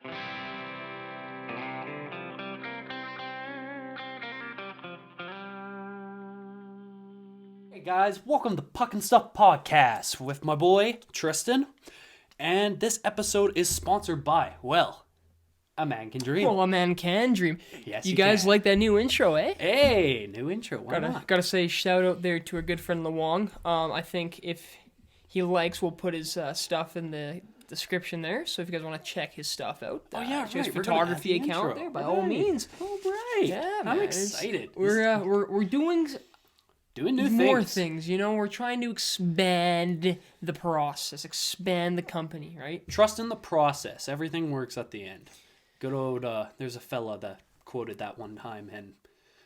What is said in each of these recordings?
Hey guys, welcome to Puck and Stuff Podcast with my boy Tristan, and this episode is sponsored by, well, A Man Can Dream. Well, a man can dream. Yes, you guys can. like that new intro, eh? Hey, new intro. Why not? Gotta say shout out there to our good friend Luong. I think if he likes, we'll put his stuff in the description there. So if you guys want to check his stuff out, his photography account there, by all means. All right. Yeah, I'm man, excited. We're doing new more things. things. You know, we're trying to expand the process, expand the company, right? Trust in the process. Everything works at the end. Good old. There's a fella that quoted that one time, and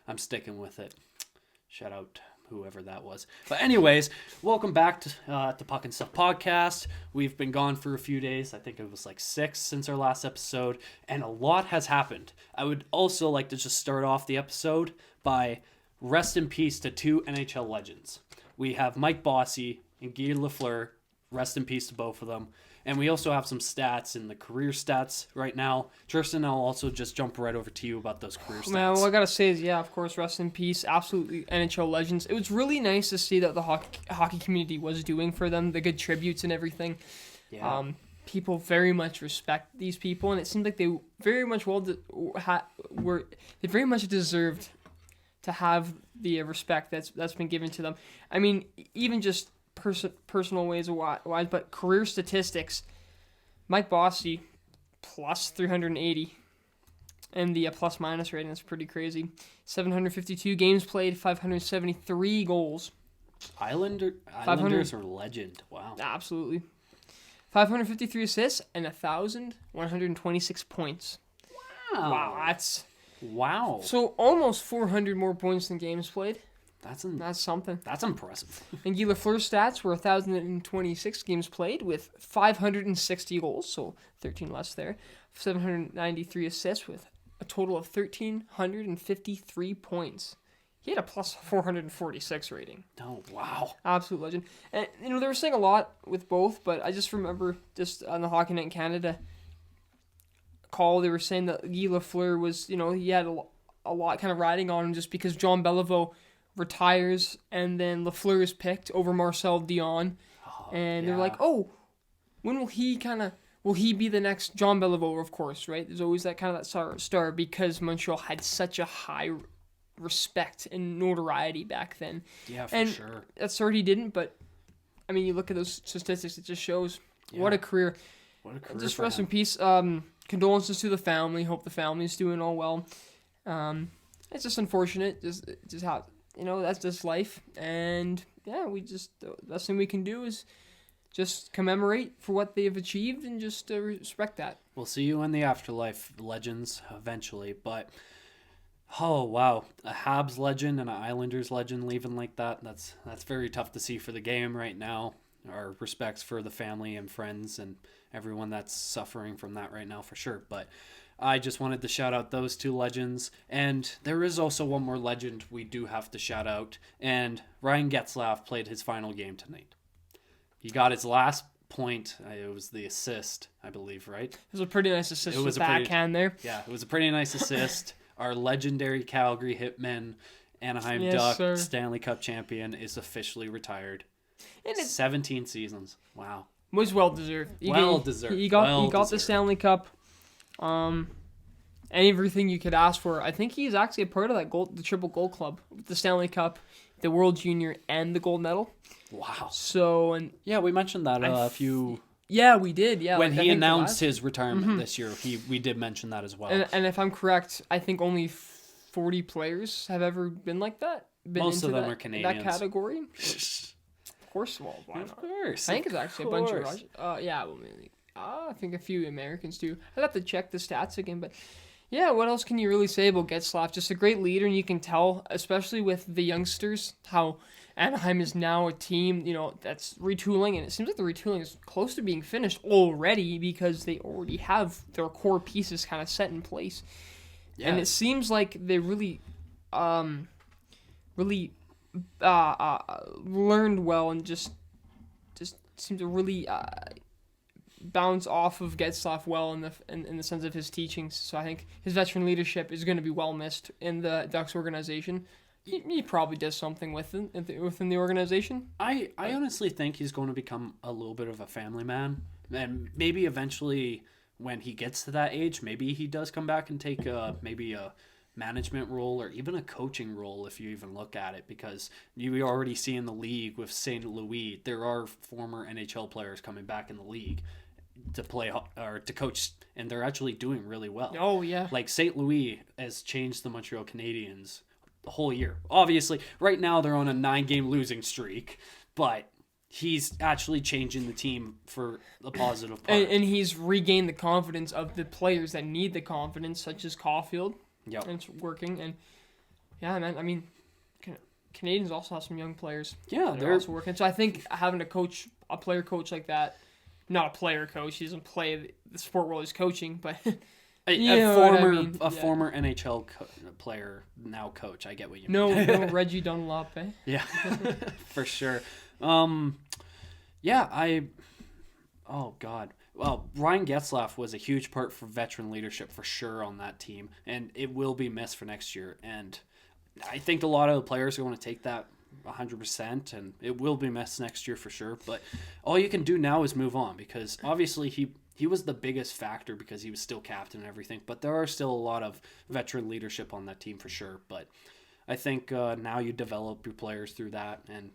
I'm sticking with it. Shout out whoever that was. But anyways, welcome back to Puck and Stuff Podcast. We've been gone for a few days. I think it was like 6 since our last episode, and a lot has happened. I would also like to just start off the episode by rest in peace to 2 NHL legends. We have Mike Bossy and Guy Lafluer. Rest in peace to both of them. And we also have some stats in the career stats right now. Tristan, I'll also just jump right over to you about those career stats. Man, what I gotta say is, yeah, of course, rest in peace. Absolutely, NHL legends. It was really nice to see that the hockey community was doing for them, the good tributes and everything. Yeah. People very much respect these people, and it seemed like they very much they very much deserved to have the respect that's been given to them. I mean, even just personal ways wise, but career statistics. Mike Bossy plus 380, and the plus minus rating is pretty crazy. 752 games played, 573 goals. Islanders are legend. Wow. Absolutely. 553 assists and 1,126 points. Wow. Wow. So almost 400 more points than games played. That's something. That's impressive. And Guy Lafleur's stats were 1,026 games played with 560 goals, so 13 less there. 793 assists with a total of 1,353 points. He had a plus 446 rating. Oh, wow. Absolute legend. And, they were saying a lot with both, but I just remember just on the Hockey Night in Canada call, they were saying that Guy Lafleur was, he had a lot kind of riding on him just because John Beliveau retires, and then Lafleur is picked over Marcel Dion, and they're like, oh, when will he be the next John Beliveau? Of course, right? There's always that kind of that star because Montreal had such a high respect and notoriety back then. Yeah, for sure. That sort he didn't, but I mean, you look at those statistics, it just shows what a careure. What a career. Just for rest him. in peace. Condolences to the family. Hope the family's doing all well. It's just unfortunate. Just how. That's just life. And, yeah, the best thing we can do is just commemorate for what they have achieved and just respect that. We'll see you in the afterlife, legends, eventually. But, oh, wow. A Habs legend and an Islanders legend leaving like that, that's very tough to see for the game right now. Our respects for the family and friends and everyone that's suffering from that right now for sure. But I just wanted to shout out those 2 legends. And there is also one more legend we do have to shout out. And Ryan Getzlaf played his final game tonight. He got his last point. It was the assist, I believe, right? It was a pretty nice assist with the backhand there. Yeah, it was a pretty nice assist. Our legendary Calgary Hitman, Anaheim Yes, Duck, sir. Stanley Cup champion, is officially retired. And 17 seasons. Wow. Was well deserved. He got the Stanley Cup. And everything you could ask for. I think he's actually a part of that the triple gold club, the Stanley Cup, the World Junior, and the gold medal. Wow. So, and yeah, we mentioned that a few. Yeah, we did. Yeah, when he announced his retirement this year, we did mention that as well. And if I'm correct, I think only 40 players have ever been like that. Most of them are Canadians. That category. Of course, well, why not? Of course. I think it's actually a bunch of Russians. I think a few Americans too. I'd have to check the stats again, but yeah, what else can you really say about Getzlaf? Just a great leader, and you can tell, especially with the youngsters, how Anaheim is now a team, that's retooling, and it seems like the retooling is close to being finished already because they already have their core pieces kind of set in place. Yeah. And it seems like they really learned well and just seem to really bounce off of Getzlaf well in the sense of his teachings. So I think his veteran leadership is going to be well missed in the Ducks organization. He probably does something within the organization. I honestly think he's going to become a little bit of a family man, and maybe eventually when he gets to that age, maybe he does come back and take maybe a management role or even a coaching role if you even look at it, because you already see in the league with St. Louis there are former NHL players coming back in the league to play or to coach, and they're actually doing really well. Oh yeah, like St. Louis has changed the Montreal Canadiens the whole year. Obviously right now they're on a 9-game losing streak, but he's actually changing the team for the positive part. And he's regained the confidence of the players that need the confidence, such as Caulfield. Yeah, and it's working. And yeah, man, I mean, Canadians also have some young players. Yeah, they're also working. So I think having a player coach like that, not a player coach, he doesn't play the sport world he's coaching, but a former NHL player, now coach. I get what you mean. No Reggie Dunlop, eh? Yeah, for sure. Oh God. Well, Ryan Getzlaf was a huge part for veteran leadership for sure on that team, and it will be missed for next year. And I think a lot of the players are going to take that 100%, and it will be missed next year for sure. But all you can do now is move on, because obviously he was the biggest factor because he was still captain and everything. But there are still a lot of veteran leadership on that team for sure. But I think now you develop your players through that, and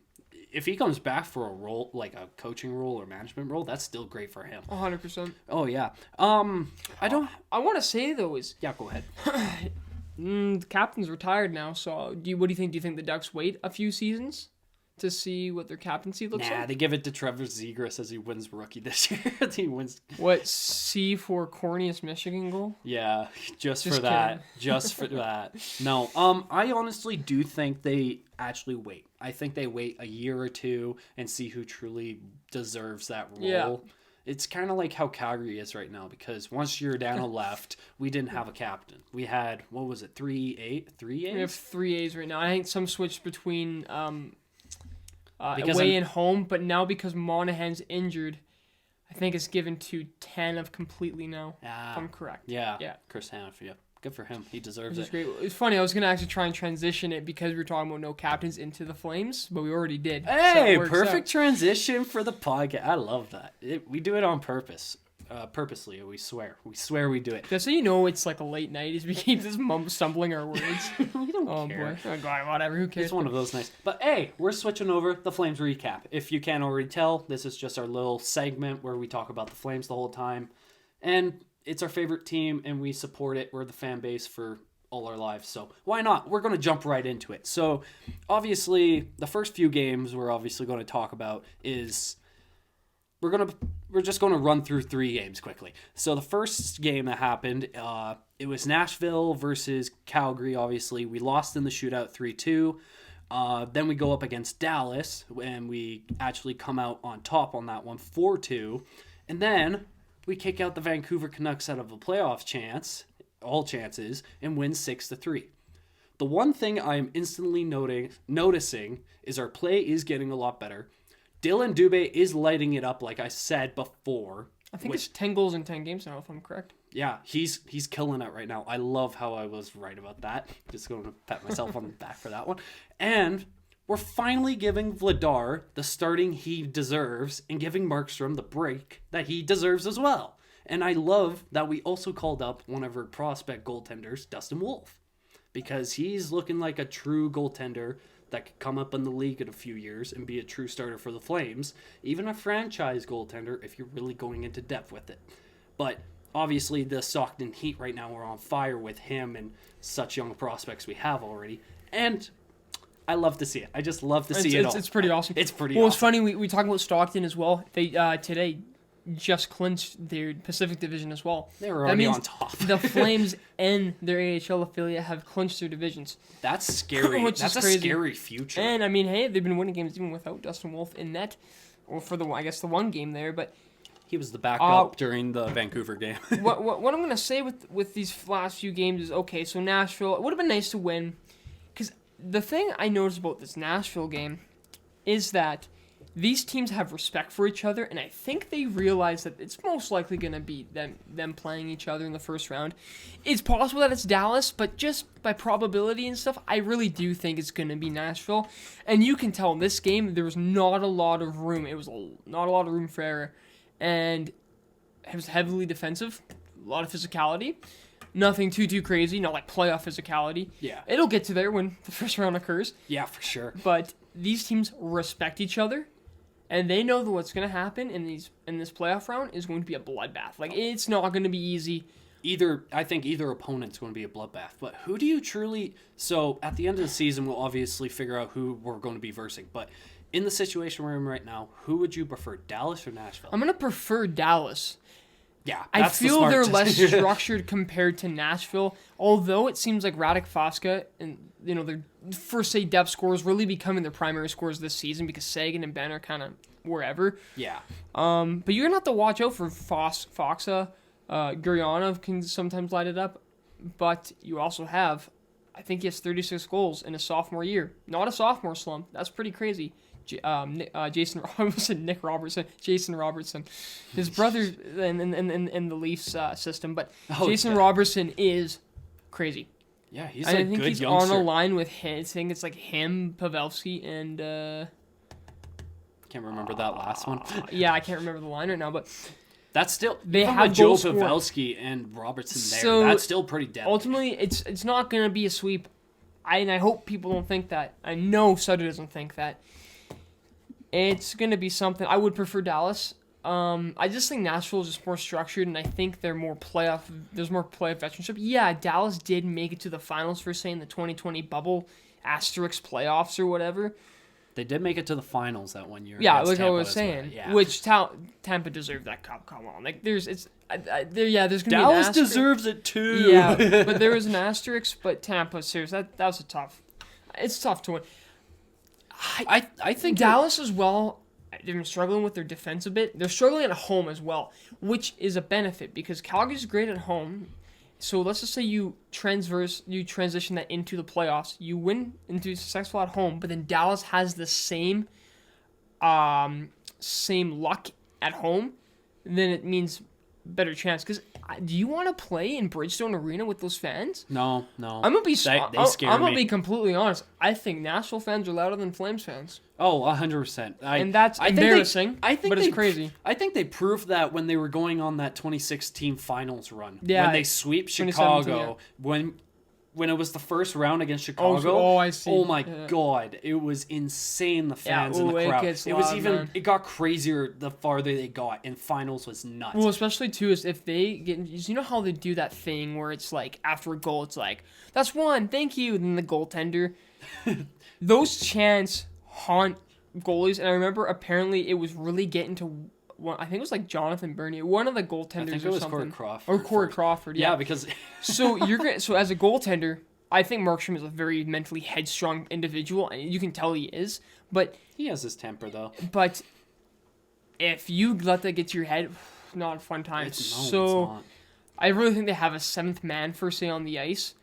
if he comes back for a role, like a coaching role or management role, that's still great for him. 100%. Oh, yeah. I want to say, though, is... Yeah, go ahead. The captain's retired now, so what do you think? Do you think the Ducks wait a few seasons to see what their captaincy looks like? Nah, they give it to Trevor Zegras as he wins Rookie this year. He wins... What, C for corniest Michigan goal? Yeah, just for that. Just for that. No, I honestly do think they actually wait. I think they wait a year or two and see who truly deserves that role. Yeah. It's kind of like how Calgary is right now, because once Giordano left, we didn't have a captain. We had, what was it, 3 A's? We have 3 A's right now. I think some switched between away and home, but now because Monahan's injured, I think it's given to Tanev completely now, if I'm correct. Yeah. Chris Tanev, yeah. Good for him. He deserves it. Great. It's funny. I was going to actually try and transition it because we were talking about no captains into the Flames, but we already did. Hey, so perfect transition for the podcast. I love that. We do it on purpose. Purposely, we swear. We swear we do it. Just so you know, it's like a late night as we keep just stumbling our words. We don't care. Boy. Oh, God, whatever. Who cares? It's one of those nights. But hey, we're switching over the Flames recap. If you can't already tell, this is just our little segment where we talk about the Flames the whole time. And it's our favorite team, and we support it. We're the fan base for all our lives, so why not? We're going to jump right into it. So, obviously, the first few games we're obviously going to talk about is we're just going to run through 3 games quickly. So, the first game that happened, it was Nashville versus Calgary. Obviously, we lost in the shootout 3-2. Then we go up against Dallas, and we actually come out on top on that one 4-2, and then we kick out the Vancouver Canucks out of a playoff chance, all chances, and win 6-3. The one thing I'm instantly noticing is our play is getting a lot better. Dylan Dubé is lighting it up, like I said before. I think it's 10 goals in 10 games now, if I'm correct. Yeah, he's killing it right now. I love how I was right about that. Just going to pat myself on the back for that one. And we're finally giving Vladar the starting he deserves and giving Markstrom the break that he deserves as well. And I love that we also called up one of our prospect goaltenders, Dustin Wolf, because he's looking like a true goaltender that could come up in the league in a few years and be a true starter for the Flames, even a franchise goaltender if you're really going into depth with it. But obviously the Stockton Heat right now are on fire with him and such young prospects we have already. And I love to see it. I just love to see it all. It's pretty awesome. It's pretty awesome. Well, it's funny. We talk about Stockton as well. They today just clinched their Pacific Division as well. They were already on top. The Flames and their AHL affiliate have clinched their divisions. That's scary. That's a scary future. And I mean, hey, they've been winning games even without Dustin Wolf in net, or for the one game there. But he was the backup during the Vancouver game. what I'm gonna say with these last few games is, okay, so Nashville, it would have been nice to win, because the thing I noticed about this Nashville game is that these teams have respect for each other, and I think they realize that it's most likely going to be them playing each other in the first round. It's possible that it's Dallas, but just by probability and stuff, I really do think it's going to be Nashville. And you can tell in this game, there was not a lot of room. It was not a lot of room for error. And it was heavily defensive, a lot of physicality. Nothing too crazy, not like playoff physicality. Yeah. It'll get to there when the first round occurs. Yeah, for sure. But these teams respect each other, and they know that what's going to happen in this playoff round is going to be a bloodbath. Like, it's not going to be easy. I think either opponent's going to be a bloodbath. But who do you truly... So, at the end of the season, we'll obviously figure out who we're going to be versing. But in the situation we're in right now, who would you prefer, Dallas or Nashville? I'm going to prefer Dallas. Yeah, I that's feel the they're smart less structured compared to Nashville, although it seems like Radek Foska and their first say depth scorers really becoming their primary scorers this season because Sagan and Ben are kind of wherever. Yeah. But you're gonna have to watch out for Foxa. Guryanov can sometimes light it up, but you also have, I think he has 36 goals in his sophomore year. Not a sophomore slump. That's pretty crazy. Jason Robertson, his brother in the Leafs system, but Jason Robertson is crazy. Yeah, he's I think he's youngster. on a line with him. I think it's like him, Pavelski, and can't remember that last one. yeah, I can't remember the line right now, but that's still they even have with Joe goal scoring. Pavelski and Robertson there. So, that's still pretty deadly. Ultimately, it's not going to be a sweep. I hope people don't think that. I know Sutter doesn't think that. It's going to be something. I would prefer Dallas. I just think Nashville is just more structured, and I think they're more playoff. There's more playoff veteranship. Yeah, Dallas did make it to the finals for saying the 2020 bubble asterisk playoffs or whatever. They did make it to the finals that one year. Yeah, against like I Tampa was as saying, well. Yeah. which Tampa deserved that cup. Come on, like there's gonna Dallas be an asterisk. deserves it too. Yeah, but there was an asterisk. But Tampa, seriously, that was it's tough to win. I think Dallas as well, they've been struggling with their defense a bit. They're struggling at home as well, which is a benefit because Calgary's great at home. So let's just say you transition that into the playoffs. You win and do successful at home, but then Dallas has the same luck at home. Then it means better chance. Because do you want to play in Bridgestone Arena with those fans? No. I'm gonna be. They scare I'm gonna me. be completely honest. I think Nashville fans are louder than Flames fans. Oh, 100%. And that's embarrassing, but it's crazy. I think they proved that when they were going on that 2016 finals run. Yeah, when they sweep 2017, Chicago. When it was the first round against Chicago. Oh, I see. Oh my God. It was insane, the fans in the crowd. It was loud, man. It got crazier the farther they got, and finals was nuts. Well, especially too is if they get, you know how they do that thing where it's like after a goal, it's like, that's one, thank you, and then the goaltender. Those chants haunt goalies, and I remember apparently it was really getting to one. I think it was like Jonathan Bernier, one of the goaltenders, I think it or was something. Corey Crawford. Crawford. Yeah, because so as a goaltender, I think Markstrom is a very mentally headstrong individual, and you can tell he is. But he has his temper though. But if you let that get to your head, not a fun time. It's not. I really think they have a seventh man first say on the ice,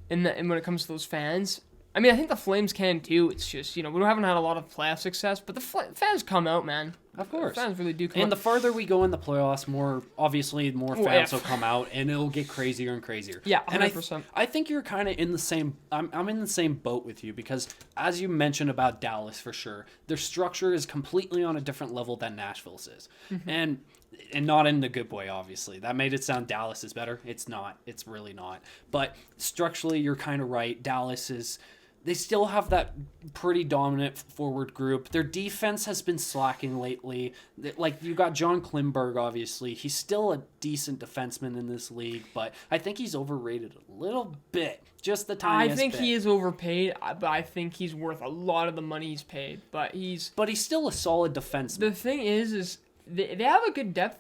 and when it comes to those fans. I mean, I think the Flames can too. It's just, we haven't had a lot of playoff success, but the fans come out, man. Of course. The fans really do come out. And the further we go in the playoffs, more fans will come out, and it'll get crazier and crazier. Yeah, 100%. And I think you're kind of in the same... I'm in the same boat with you, because as you mentioned about Dallas, for sure, their structure is completely on a different level than Nashville's is. Mm-hmm. And not in the good way, obviously. That made it sound Dallas is better. It's not. It's really not. But structurally, you're kind of right. Dallas is... They still have that pretty dominant forward group. Their defense has been slacking lately. Like, you got John Klingberg, obviously. He's still a decent defenseman in this league, but I think he's overrated a little bit. Just the tiniest I think bit. he is overpaid, but I think he's worth a lot of the money he's paid. But he's still a solid defenseman. The thing is they have a good depth.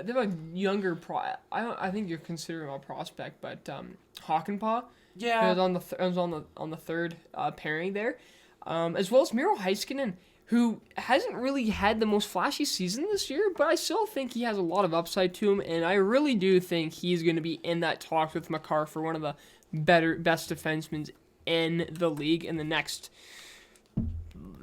They have a younger I think you're considering a prospect, but Hakanpää. Yeah, was on the third pairing there, as well as Miro Heiskanen, who hasn't really had the most flashy season this year, but I still think he has a lot of upside to him, and I really do think he's going to be in that talk with Makar for one of the best defensemen in the league in the next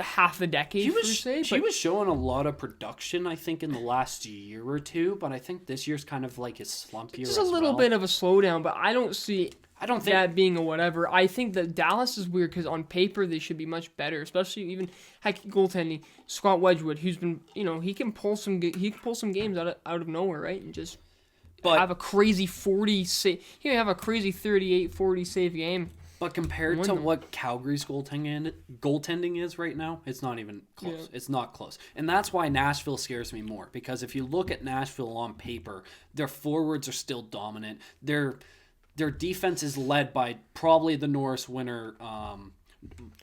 half the decade. He was showing a lot of production, I think, in the last year or two, but I think this year's kind of like his slump year. Just a little bit of a slowdown, but I don't think that being a whatever. I think that Dallas is weird because on paper they should be much better, especially even goaltending. Scott Wedgwood, who's been, he can pull some games out of nowhere, right, and just have a crazy 40 save. He can have a crazy 38-40 save game. But compared to what Calgary's goaltending is right now, it's not even close. Yeah. It's not close. And that's why Nashville scares me more. Because if you look at Nashville on paper, their forwards are still dominant. Their defense is led by probably the Norris winner,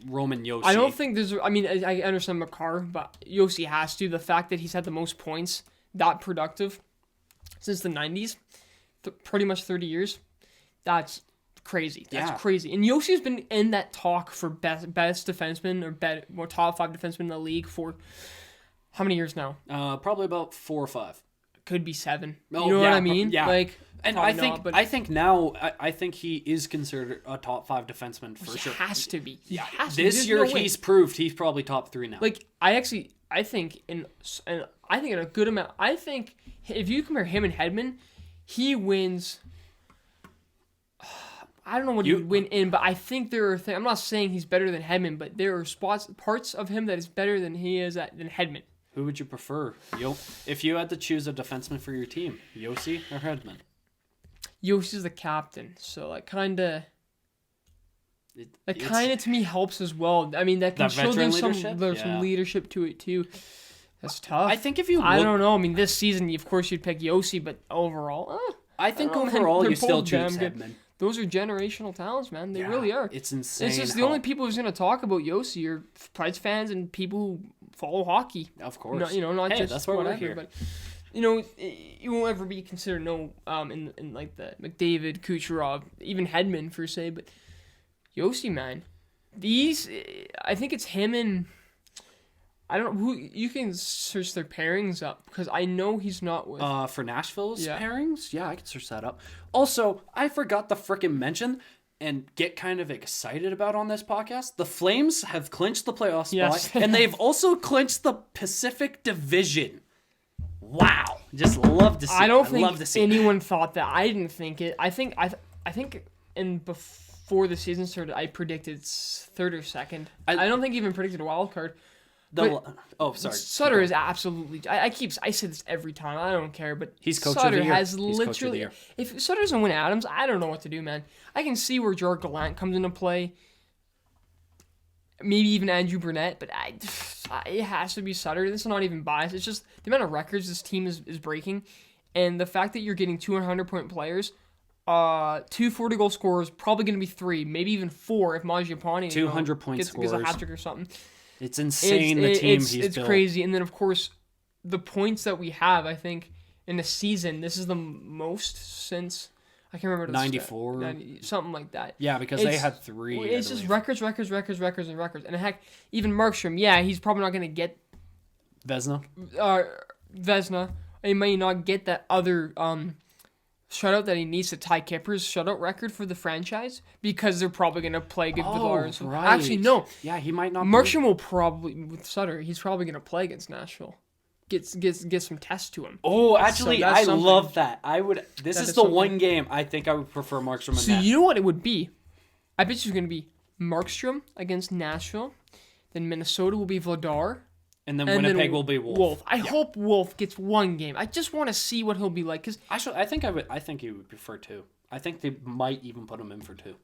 Roman Josi. I don't think there's... I mean, I understand Makar, but Josi has to. The fact that he's had the most points, that productive, since the 90s, pretty much 30 years, that's... crazy. That's crazy. And Yoshi's been in that talk for best defenseman or top 5 defenseman in the league for how many years now? Probably about 4 or 5. Could be 7. You know what I mean? Yeah. Like, and I think he is considered a top 5 defenseman for sure. He has to be. This year he's proved he's probably top 3 now. Like I think in a good amount. I think if you compare him and Hedman, he wins. I don't know what he would win in, but I think there are things. I'm not saying he's better than Hedman, but there are parts of him that is better than he is than Hedman. Who would you prefer? If you had to choose a defenseman for your team, Josi or Hedman? Josi's the captain, so kind of to me helps as well. I mean, that can show them some leadership to it too. That's tough. I think if you I don't know. I mean, this season, of course, you'd pick Josi, but overall, I think overall you still choose Hedman. Those are generational talents, man. They really are. It's insane. It's just the only people who's going to talk about Josi are Preds fans and people who follow hockey. Of course. Not just that's why whatever. We're here. But, you won't ever be considered in like the McDavid, Kucherov, even Hedman per se. But Josi, man, I think it's him and I don't know who you can search their pairings up because I know he's not with. For Nashville's pairings, I can search that up. Also, I forgot to frickin' mention and get kind of excited about on this podcast. The Flames have clinched the playoff spot, and they've also clinched the Pacific Division. Wow, just love to see. I don't think anyone thought that. I didn't think it. I think before the season started, I predicted 3rd or 2nd. I don't think I even predicted a wild card. Sorry. Sutter is absolutely. I say this every time. I don't care, but he's coach Sutter of the year. Has literally. If Sutter doesn't win Adams, I don't know what to do, man. I can see where Gerard Gallant comes into play. Maybe even Andrew Burnett, but it has to be Sutter. This is not even biased. It's just the amount of records this team is breaking, and the fact that you're getting 200-point players. 2 40-goal scorers, probably going to be 3, maybe even 4 if Mangiapane 200-point gets a hat trick or something. It's insane the team he's built. It's crazy. And then, of course, the points that we have, I think, in a season, this is the most since, I can't remember. 94? Something like that. Yeah, because they had 3. It's just records. And heck, even Markstrom, he's probably not going to get... Vezina. He may not get that other... shutout that he needs to tie Kipper's shutout record for the franchise because they're probably going to play good Villars. Right. Actually, no. Yeah, he might not. Markstrom will probably, with Sutter, he's probably going to play against Nashville. Get some tests to him. Oh, actually, I love that. This is the one game I think I would prefer Markstrom and Nashville. You know what it would be? I bet you it's going to be Markstrom against Nashville. Then Minnesota will be Vladar. And then Winnipeg will be Wolf. I hope Wolf gets one game. I just want to see what he'll be like. Cause I think he would prefer 2. I think they might even put him in for 2.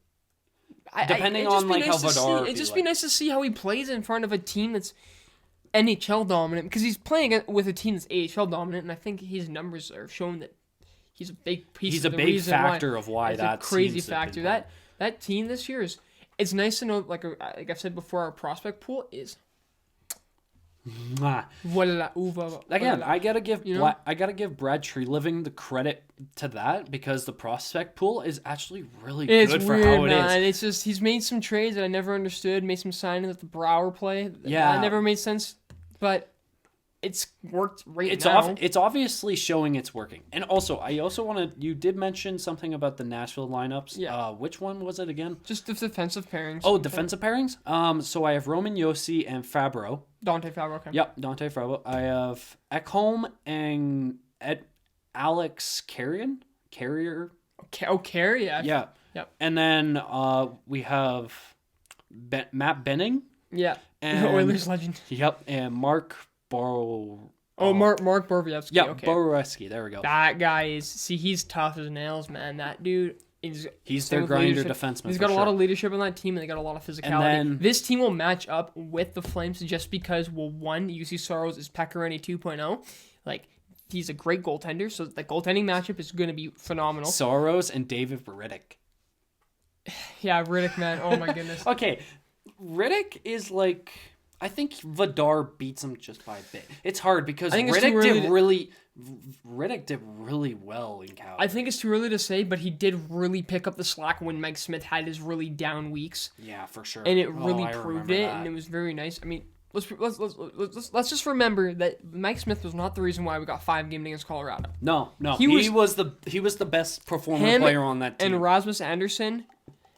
Depending on how Vladar. It'd just be nice to see how he plays in front of a team that's NHL dominant. Because he's playing with a team that's AHL dominant, and I think his numbers are showing that he's a big piece. He's a big factor of why that's a crazy factor. That team this year is. It's nice to know, like I've said before, our prospect pool is. Again, I gotta give Brad Treliving the credit to that because the prospect pool is actually really good for how it is. It's just he's made some trades that I never understood. Made some signings at the Brouwer play. Yeah, that never made sense. But it's worked it's now. it's obviously showing it's working. And also, I also want to. You did mention something about the Nashville lineups. Yeah. Which one was it again? Just the defensive pairings. Oh, defensive pairings. So I have Roman Josi and Fabro. Dante Fabro. Okay. Yep, Dante Fabro. I have Ekholm and Alex Carrier. Carey. Yeah. Yep. And then we have Matt Benning. Yeah. And Oilers legend. Yep, and Mark Borow. Mark Borowiecki. Yeah, okay. Borowiecki. There we go. That guy he's tough as nails, man. That dude he's their grinder defenseman. He's got a lot of leadership on that team, and they got a lot of physicality. And then, this team will match up with the Flames just because, well, one, UC Soros is Pecorini 2.0. Like, he's a great goaltender, so the goaltending matchup is going to be phenomenal. Soros and David Riddick. Yeah, Riddick, man. Oh, my goodness. Okay, Riddick is like... I think Vidar beats him just by a bit. It's hard because Riddick did really well in Calgary. I think it's too early to say, but he did really pick up the slack when Mike Smith had his really down weeks. Yeah, for sure. And it really proved it, and it was very nice. I mean, let's just remember that Mike Smith was not the reason why we got 5 games against Colorado. No, he was the best performing player on that team. And Rasmus Anderson,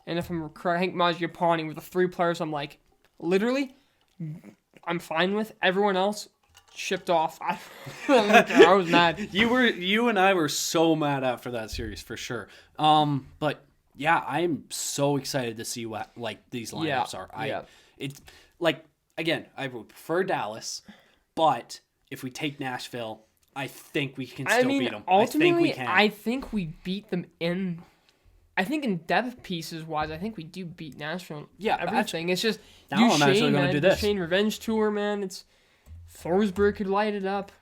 and if I'm correct, Hank Mangiapane were the 3 players I'm like, literally, I'm fine with. Everyone else shipped off. I was mad. You and I were so mad after that series for sure. But yeah, I'm so excited to see what like these lineups are. It's like again, I would prefer Dallas, but if we take Nashville, I think we can still beat them. Ultimately, I think we can. I think we beat them in. I think in depth pieces wise, I think we do beat Nashville. Yeah, everything. It's just now I'm actually going to do this. Duchesne Revenge Tour, man. It's Forsberg could light it up.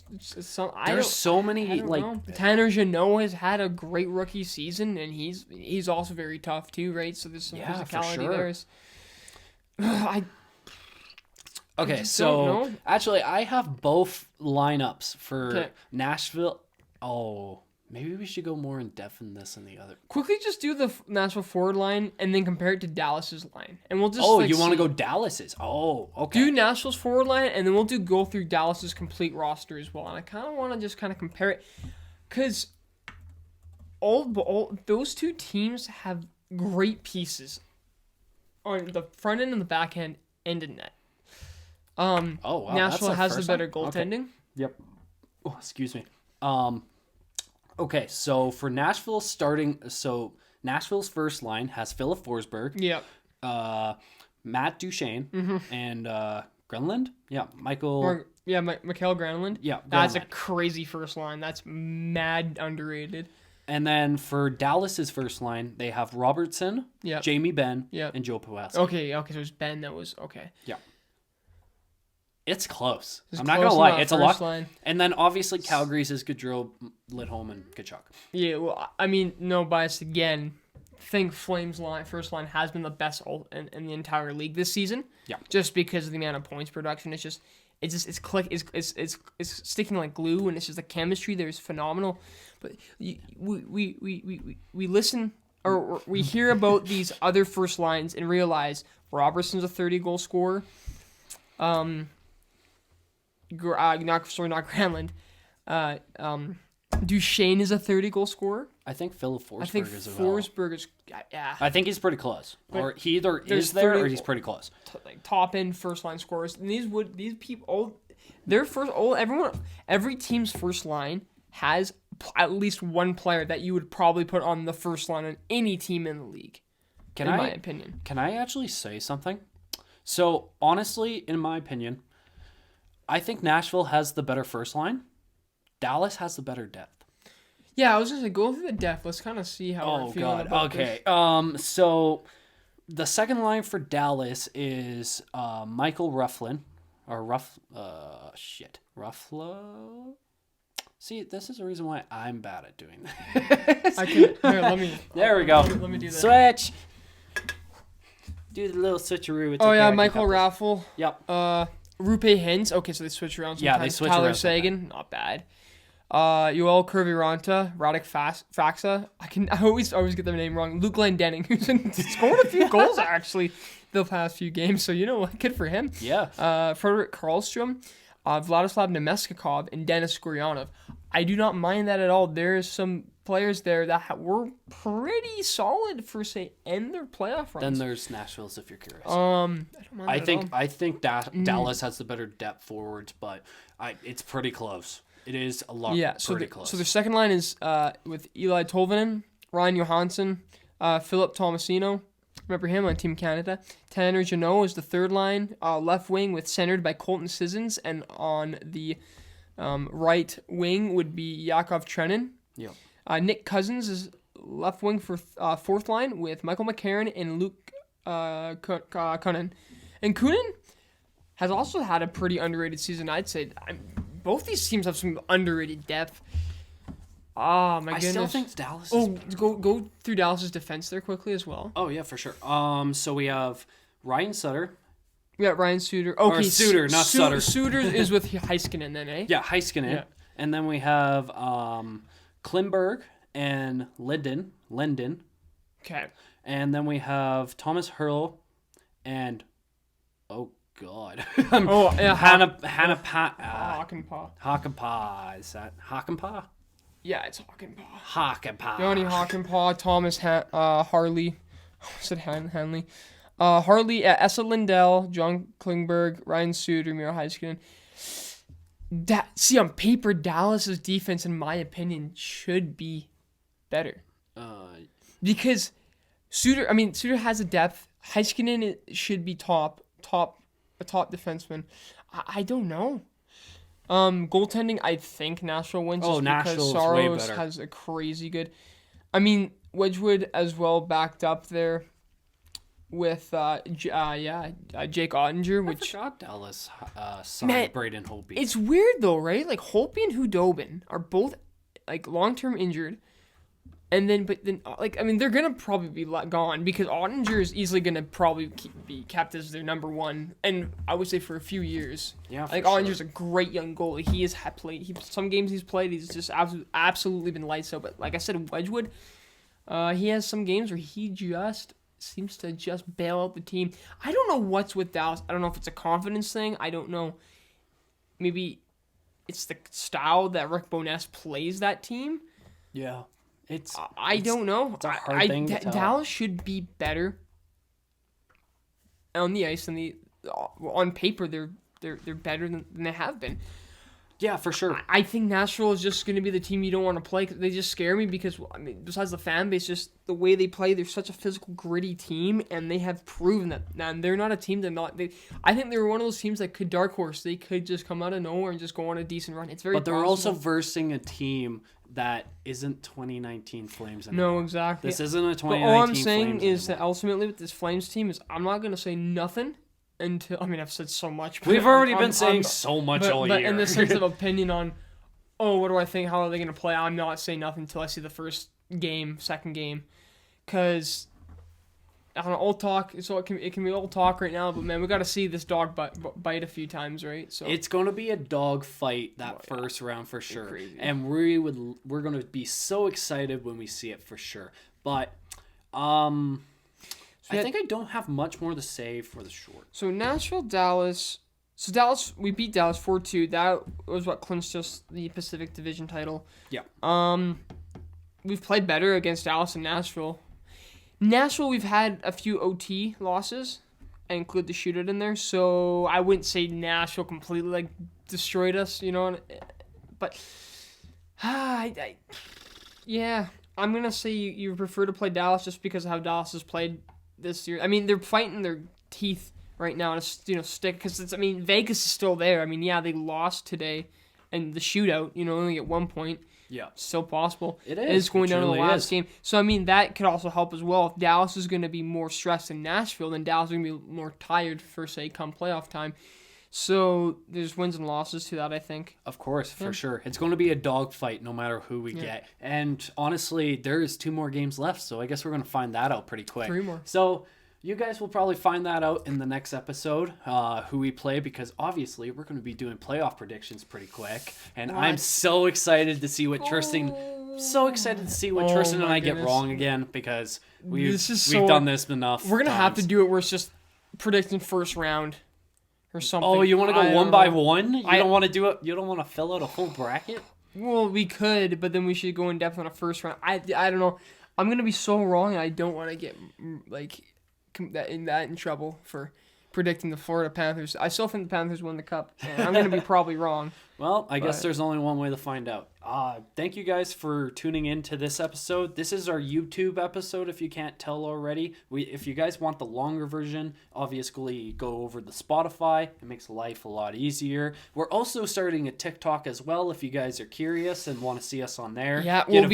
There's so many like know. Tanner Jeannot has had a great rookie season, and he's also very tough too, right? So there's some physicality there. Okay, so actually, I have both lineups for Nashville. Oh. Maybe we should go more in depth in this than the other. Quickly, just do the Nashville forward line and then compare it to Dallas's line, and we'll just. You want to go Dallas's? Oh, okay. Do Nashville's forward line, and then we'll go through Dallas's complete roster as well. And I kind of want to just kind of compare it, because all those 2 teams have great pieces on the front end and the back end and in net. Nashville has the better goaltending. Okay. Yep. Oh, excuse me. Okay, so for Nashville Nashville's first line has Philip Forsberg. Yep. Matt Duchesne and Grenland. Yeah, Mikael Grenland. Yeah, that's a crazy first line. That's mad underrated. And then for Dallas's first line, they have Robertson, Jamie Benn, and Joe Pavelski. Okay, so it's Ben that was okay. Yeah. It's close. I'm not going to lie. It's a lot. Line. And then, obviously, Calgary's is Gaudreau, Lidholm, and Kachuk. Yeah, well, I mean, no bias again. I think Flames' first line has been the best in the entire league this season. Yeah. Just because of the amount of points production. It's sticking like glue, and it's just the chemistry there is phenomenal. But we listen, or we hear about these other first lines and realize Robertson's a 30-goal scorer. Not Granlund. Duchesne is a 30-goal scorer. I think Philip Forsberg is as well. Forsberg is, yeah. I think he's pretty close. Or he either is there or he's pretty close. Top end first line scorers. And these people, every team's first line has at least one player that you would probably put on the first line on any team in the league. In my opinion. Can I actually say something? So honestly, in my opinion, I think Nashville has the better first line. Dallas has the better depth. Yeah, I was just go through the depth. Let's kind of see how we're feeling about this. So the second line for Dallas is Michael Rufflin or Ruffalo. See, this is the reason why I'm bad at doing this. There we go. Let me do that. Switch. Do the little switcheroo. Michael Raffle. Yep. Rupe Hintz. Okay, so they switch around sometimes. Yeah, they switch Tyler around Sagan. Not bad. Yoel Curviranta, Radek Faxa. I always get their name wrong. Luke Glendening, who's scored a few goals actually the past few games. So you know what, good for him. Yeah. Frederick Karlstrom, Vladislav Nemeskakov, and Denis Guryanov. I do not mind that at all. There's some players there that were pretty solid for end their playoff runs. Then there's Nashville's if you're curious. I don't mind that at all. I think that Dallas has the better depth forwards, but it's pretty close. It is a lot pretty close. So their second line is with Eli Tolvanen, Ryan Johansson, Philip Tomasino. Remember him on Team Canada. Tanner Jeannot is the third line. Left wing with centered by Colton Sissons, and on the right wing would be Yakov Trenin. Yeah. Nick Cousins is left wing for fourth line with Michael McCarron and Luke Kunin. And Kunin has also had a pretty underrated season, I'd say. Both these teams have some underrated depth. Oh, my goodness. I still think Dallas go through Dallas's defense there quickly as well. Oh, yeah, for sure. So we have Ryan Sutter. We got Ryan Suter. Okay, or Suter, not Sutter. Suter is with Heiskanen then, eh? Yeah, Heiskanen. Yeah. And then we have Klimberg and Linden. Okay. And then we have Thomas Hurl and... Oh, God. Hakanpää. Hakanpää. Is that Hakanpää? Yeah, it's Hakanpää. Hakanpää. Johnny Hakanpää, Thomas Harley. I said Hanley. Harley, Essa Lindell, John Klingberg, Ryan Suter, Miro Heiskanen. See, on paper, Dallas's defense, in my opinion, should be better. Because Suter has a depth. Heiskanen should be a top defenseman. I don't know. Goaltending, I think Nashville wins just because Saros has a crazy good. I mean, Wedgwood as well backed up there with Jake Ottinger, which I forgot Dallas signed Braden Holtby. It's weird though, right? Like Holtby and Hudobin are both like long-term injured. And then, they're going to probably be gone because Ottinger is easily going to probably be kept as their number one. And I would say for a few years. Yeah, Ottinger's a great young goalie. He has played. Some games he's played, he's just absolutely been lights out. But like I said, Wedgwood, he has some games where he just seems to just bail out the team. I don't know what's with Dallas. I don't know if it's a confidence thing. I don't know. Maybe it's the style that Rick Bowness plays that team. Yeah. I don't know. It's a hard thing to tell. Dallas should be better on the ice, and on paper they're better than they have been. Yeah, for sure. I think Nashville is just going to be the team you don't want to play. Cause they just scare me because besides the fan base, just the way they play, they're such a physical, gritty team, and they have proven that. And they're not a team that I think they're one of those teams that could dark horse. They could just come out of nowhere and just go on a decent run. It's very. But they're also versing a team that isn't 2019 Flames anymore. No, exactly. This isn't a 2019 Flames. But all I'm saying Flames is anymore. that ultimately with this Flames team is I'm not going to say nothing until I've said so much. But We've already been saying so much all year. But in the sense of opinion on, what do I think? How are they going to play? I'm not saying nothing until I see the first game, second game, because I don't know, old talk. So it can be old talk right now. But man, we got to see this dog bite a few times, right? So it's going to be a dog fight first round for sure, crazy. And we're going to be so excited when we see it for sure. But I think I don't have much more to say for the short. So Nashville, Dallas. So Dallas, we beat Dallas 4-2. That was what clinched us the Pacific Division title. Yeah. We've played better against Dallas and Nashville. Nashville, we've had a few OT losses. I include the shootout in there. So I wouldn't say Nashville completely destroyed us, But yeah, I'm going to say you prefer to play Dallas just because of how Dallas has played this year. I mean, they're fighting their teeth right now to stick because Vegas is still there. They lost today and the shootout, only at 1 point. Yeah. Still possible. It is. It's going down to the last game. So that could also help as well. If Dallas is going to be more stressed than Nashville, then Dallas is going to be more tired for come playoff time. So there's wins and losses to that, I think. Of course, for sure. It's going to be a dogfight no matter who we get. And honestly, there's 2 more games left, so I guess we're going to find that out pretty quick. 3 more. So you guys will probably find that out in the next episode, who we play, because obviously we're going to be doing playoff predictions pretty quick. And I'm so excited to see what Tristan and I get wrong again, because we've done this enough. We're going to have to do it where it's just predicting first round or something. Oh, you want to go one by one? You don't want to do it? You don't want to fill out a full bracket? Well, we could, but then we should go in depth on a first round. I don't know. I'm going to be so wrong, and I don't want to get in trouble for predicting the Florida Panthers. I still think the Panthers win the cup, and I'm going to be probably wrong. Well, I guess there's only one way to find out. Thank you guys for tuning in to this episode. This is our YouTube episode, if you can't tell already. If you guys want the longer version, obviously go over the Spotify. It makes life a lot easier. We're also starting a TikTok as well, if you guys are curious and want to see us on there. Yeah, we're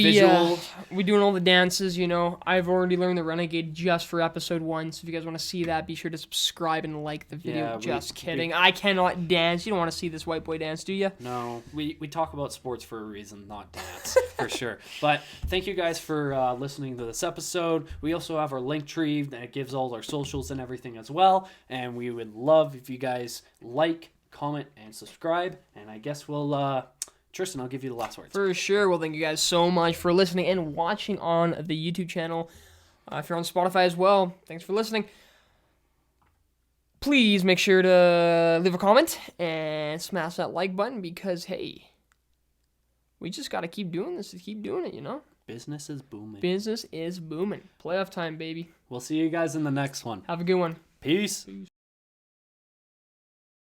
doing all the dances, I've already learned the Renegade just for episode 1, so if you guys want to see that, be sure to subscribe and like the video. Just kidding. I cannot dance. You don't want to see this white boy dance, do you? No, we talk about sports for a reason, not dance, for sure. But thank you guys for listening to this episode. We also have our link tree that gives all our socials and everything as well. And we would love if you guys like, comment, and subscribe. And I guess Tristan, I'll give you the last words. For sure. Well, thank you guys so much for listening and watching on the YouTube channel. If you're on Spotify as well, thanks for listening. Please make sure to leave a comment and smash that like button, because, hey, we just got to keep doing this and keep doing it, Business is booming. Business is booming. Playoff time, baby. We'll see you guys in the next one. Have a good one. Peace.